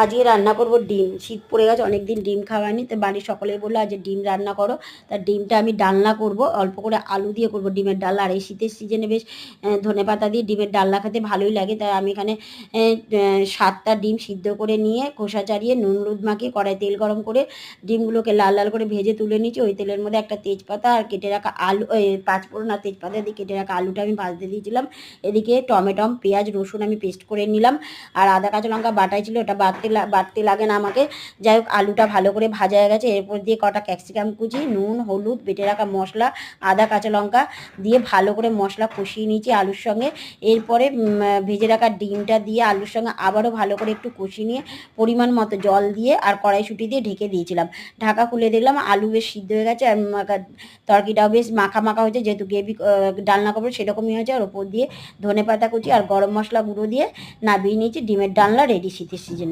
আজকে রান্না করব ডিম। শীত পড়ে গেছে, অনেকদিন ডিম খাওয়া হয়নি, তো বাড়ির সকলেই বললো আজ ডিম রান্না করো। তা ডিমটা আমি ডালনা করব, অল্প করে আলু দিয়ে করব ডিমের ডালনা। আর এই শীতের সিজনে বেশ ধনেপাতা দিয়ে ডিমের ডালনা খেতে ভালোই লাগে। তাই আমি এখানে 7টা ডিম সিদ্ধ করে নিয়ে খোসা ছাড়িয়ে নুন হলুদ মাখিয়ে কড়াই তেল গরম করে ডিমগুলোকে লাল লাল করে ভেজে তুলে নিচ্ছি। ওই তেলের মধ্যে একটা তেজপাতা আর কেটে রাখা আলু, পাঁচফোড়ন আর তেজপাতা দিয়ে কেটে রাখা আলুটা আমি ভাজতে দিয়েছিলাম। এদিকে টমেটম পেঁয়াজ রসুন আমি পেস্ট করে নিলাম, আর আদা কাঁচা লঙ্কা বাটাই ছিল, ওটা বাটতে লাগে না আমাকে। যাই হোক, আলুটা ভালো করে ভাজা হয়ে গেছে। এরপর দিয়ে কটা ক্যাপসিকাম কুচি, নুন হলুদ বেটে রাখা মশলা, আদা কাঁচা লঙ্কা দিয়ে ভালো করে মশলা কষিয়ে নিয়েছি আলুর সঙ্গে। এরপরে ভেজে রাখা ডিমটা দিয়ে আলুর সঙ্গে আবারও ভালো করে একটু কষিয়ে নিয়ে পরিমাণ মতো জল দিয়ে আর কড়াইশুঁটি দিয়ে ঢেকে দিয়েছিলাম। ঢাকা খুলে দেখলাম আলু বেশ সিদ্ধ হয়ে গেছে, আর তরকিটাও বেশ মাখা মাখা হয়েছে, যেহেতু গ্রেভি ডালনা করবো সেরকমই হয়েছে। আর ওপর দিয়ে ধনেপাতা কুচি আর গরম মশলা গুঁড়ো দিয়ে নামিয়ে নিয়েছি। ডিমের ডালনা রেডি শীতের সিজনে।